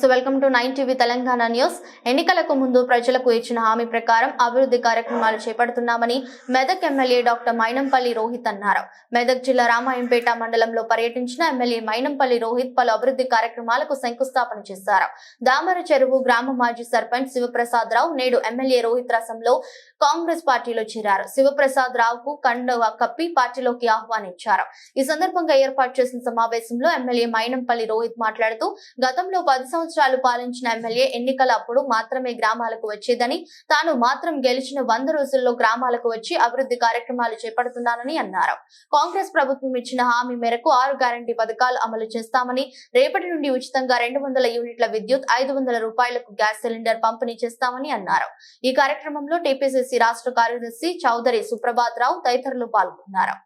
నమస్తే, welcome to 9 TV Telangana news. ఎన్నికలకు ముందు ప్రజలకు ఇచ్చిన హామీ ప్రకారం అభివృద్ధి కార్యక్రమాలు చేపడుతున్నామని మెదక్ ఎమ్మెల్యే డాక్టర్ మైనంపల్లి రోహిత్ అన్నారు. మెదక్ జిల్లా రామాయంపేట మండలంలో పర్యటించిన ఎమ్మెల్యే మైనంపల్లి రోహిత్ పలు అభివృద్ధి కార్యక్రమాలకు శంకుస్థాపన చేశారు. దామర చెరువు గ్రామ మాజీ సర్పంచ్ శివప్రసాద్ రావు నేడు ఎమ్మెల్యే రోహిత్ రసంలో కాంగ్రెస్ పార్టీలో చేరారు. శివప్రసాద్ రావుకు కండువా కప్పి పార్టీలోకి ఆహ్వానించారు. ఈ సందర్భంగా ఏర్పాటు చేసిన సమావేశంలో ఎమ్మెల్యే మైనంపల్లి రోహిత్ మాట్లాడుతూ గతంలో 10 సంవత్సరాలు పాలించిన ఎమ్మెల్యే ఎన్నికల అప్పుడు మాత్రమే గ్రామాలకు వచ్చేదని, తాను మాత్రం గెలిచిన 100 రోజుల్లో గ్రామాలకు వచ్చి అభివృద్ధి కార్యక్రమాలు చేపడుతున్నానని అన్నారు. కాంగ్రెస్ ప్రభుత్వం ఇచ్చిన హామీ మేరకు 6 గ్యారంటీ పథకాలు అమలు చేస్తామని, రేపటి నుండి ఉచితంగా 200 యూనిట్ల విద్యుత్, 500 రూపాయలకు గ్యాస్ సిలిండర్ పంపిణీ చేస్తామని అన్నారు. ఈ కార్యక్రమంలో టీపీసీసీ రాష్ట్ర కార్యదర్శి చౌదరి సుప్రభాత్ రావు తదితరులు పాల్గొన్నారు.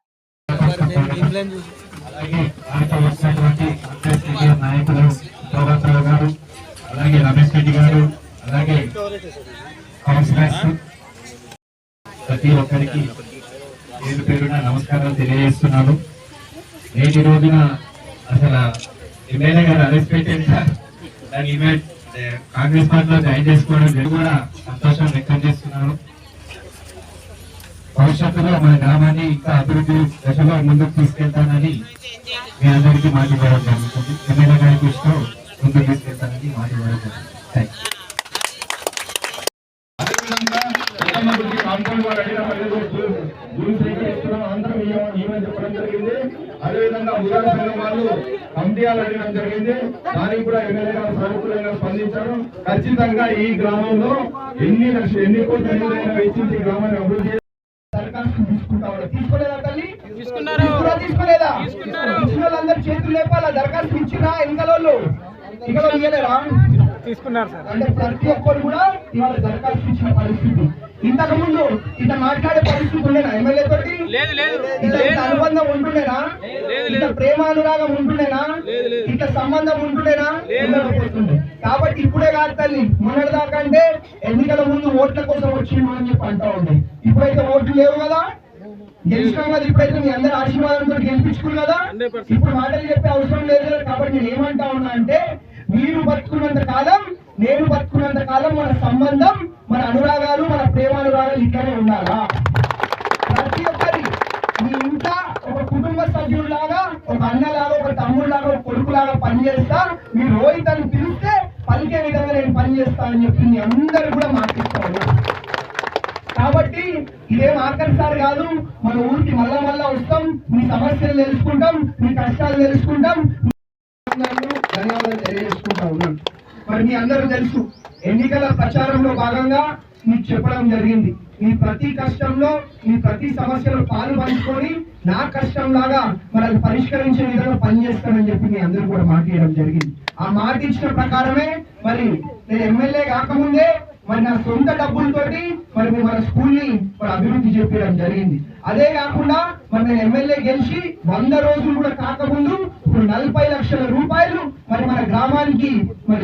అలాగే రమేష్ రెడ్డి గారు, అలాగే కౌన్సిలర్స్ ప్రతి ఒక్కరికి పేరు పేరున నమస్కారాలు తెలియజేస్తున్నాను. నేటి రోజున అసలు ఎమ్మెల్యే గారు అరెస్ట్ పెట్టేంత దాని ఈవెంట్ కాంగ్రెస్ పార్టీలో జాయిన్ చేసుకోవడం కూడా సంతోషం వ్యక్తం చేస్తున్నాను. భవిష్యత్తులో మన గ్రామాన్ని ఇంకా అభివృద్ధి దశలో ముందుకు తీసుకెళ్తానని మీ అందరికీ మాట ఇవ్వడం జరుగుతుంది. ఎమ్మెల్యే గారికి ఇష్టం ముందుకు తీసుకెళ్తానని మాట ఇవ్వడం జరుగుతుంది. అదేవిధంగా ఉదాహరణ సంఘం వాళ్ళు కమిటీలు అడగడం జరిగింది. దానికి కూడా ఎమ్మెల్యే గారు సానుకూలంగా స్పందించారు. ఖచ్చితంగా ఈ గ్రామంలో ఎన్ని కోట్ల నిధులైనా వెచ్చించి గ్రామాన్ని అభివృద్ధి తీసుకోలేదా తల్లి? తీసుకోలేదా? ఇచ్చిన వాళ్ళందరూ చేతులు లేపాల. దరఖాస్తు ఇచ్చినా ఎన్నికలలో తీసుకున్నారు సార్. అంటే ప్రతి ఒక్కరు కూడా ఇవాళ దరఖాస్తు ఇచ్చిన పరిస్థితి. ఇంతకు ముందు ఇట్లా మాట్లాడే పరిస్థితి ఉండేనా? ఎమ్మెల్యే తోటి ఇట్లా అనుబంధం ఉంటుండేనా? ఇట్లా ప్రేమానురాగం ఉంటుండేనా? ఇట్లా సంబంధం ఉంటుండేనా? ఉండకపోతుండే. కాబట్టి ఇప్పుడే కాదు తల్లి, మొన్నటిదాకా అంటే ఎన్నికల ముందు ఓట్ల కోసం వచ్చిండు అని చెప్పి అంటా ఉండే. ఇప్పుడైతే ఓట్లు లేవు కదా, గెలిచినాం కదా. ఇప్పుడైతే మీ అందరి ఆశీర్వాదంతో గెలిపించుకున్నారు కదా. ఇప్పుడు మాటలు చెప్పే అవసరం లేదు కదా. కాబట్టి నేను ఏమంటా ఉన్నా అంటే, మీరు బతుకున్నంత కాలం, నేను బతుకున్నంత కాలం మన సంబంధం, మన అనురాగాలు, మన ప్రేమానురాగాలు ఇట్లానే ఉండాలా? ప్రతి ఒక్కరి మీ ఇంట్లో ఒక కుటుంబ సభ్యుడిలాగా, ఒక అన్నలాగా, ఒక తమ్ముడిలాగా, ఒక కొడుకులాగా పనిచేస్తా. మీరు రోహిత్ అని పిలిస్తే పలికే విధంగా నేను పనిచేస్తా అని చెప్పి మీ అందరూ కూడా మాటిస్తాను. కాబట్టి ఇదేం ఆఖరిసారి కాదు, మన ఊరికి మళ్ళా వస్తాం, మీ సమస్యలు తెలుసుకుంటాం, మీ కష్టాలు తెలుసుకుంటాం, ధన్యవాదాలు తెలియజేసుకుంటా ఉన్నాను. మరి మీ అందరూ తెలుసు, ఎన్నికల ప్రచారంలో భాగంగా మీకు చెప్పడం జరిగింది. మీ ప్రతి కష్టంలో, మీ ప్రతి సమస్యలో పాలు పంచుకొని నా కష్టం లాగా మరి పరిష్కరించే విధంగా పనిచేస్తానని చెప్పి మీ అందరూ కూడా మాట ఇవ్వడం జరిగింది. ఆ మాట ఇచ్చిన ప్రకారమే మరి నేను ఎమ్మెల్యే కాకముందే మరి నా సొంత డబ్బులతోటి మరి మన స్కూల్ని మరి అభివృద్ధి చేయడం జరిగింది. అదే కాకుండా మరి నేను ఎమ్మెల్యే గెలిచి 100 రోజులు కూడా కాకముందు ఇప్పుడు 40 లక్షల రూపాయలు మరి మన గ్రామానికి మరి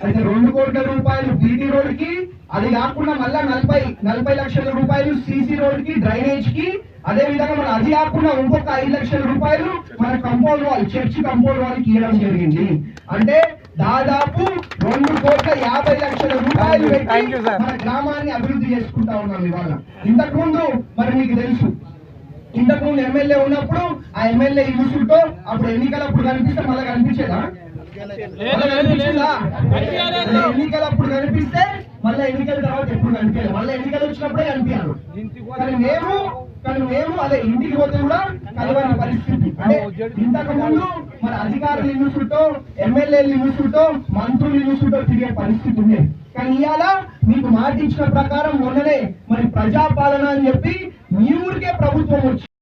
అయితే 2 కోట్ల రూపాయలు బీటీ రోడ్ కి, అది కాకుండా మళ్ళా 40 లక్షల రూపాయలు సీసీ రోడ్ కి, డ్రైనేజ్ కి, అదే విధంగా మన అది కాకుండా ఇంకొక 5 లక్షల రూపాయలు మన కంపౌండ్ వాల్, చర్చి కంపౌండ్ వాళ్ళకి ఇవ్వడం జరిగింది. అంటే దాదాపు 2,50,00,000 రూపాయలు పెట్టి మన గ్రామాన్ని అభివృద్ధి చేసుకుంటా ఉన్నాం ఇవాళ. ఇంతకుముందు మరి మీకు తెలుసు, ఇంతకుముందు ఎమ్మెల్యే ఉన్నప్పుడు ఆ ఎమ్మెల్యే ఇన్స్టిట్యూట్ అప్పుడు ఎన్నికలప్పుడు కనిపిస్తే మళ్ళీ కనిపించేదా? ఎన్నికలప్పుడు కనిపిస్తే మళ్ళీ ఎన్నికల తర్వాత ఎప్పుడు కనిపించాలి, మళ్ళీ ఎన్నికలు వచ్చినప్పుడే కనిపించారు. కానీ మేము అదే ఇంటికి పోతే కూడా కలవని పరిస్థితి. అంటే ఇంతకు ముందు మన అధికారులు ఇన్స్టిట్యూట్, ఎమ్మెల్యేలు ఇన్స్టిట్యూట్, మంత్రులు ఇన్స్టిట్యూట్ తిరిగే పరిస్థితి ఉండేది. కానీ ఇవాళ మీకు మాట ఇచ్చిన ప్రకారం మొన్ననే మరి ప్రజాపాలన అని చెప్పి మీ ఊరికే ప్రభుత్వం వచ్చింది.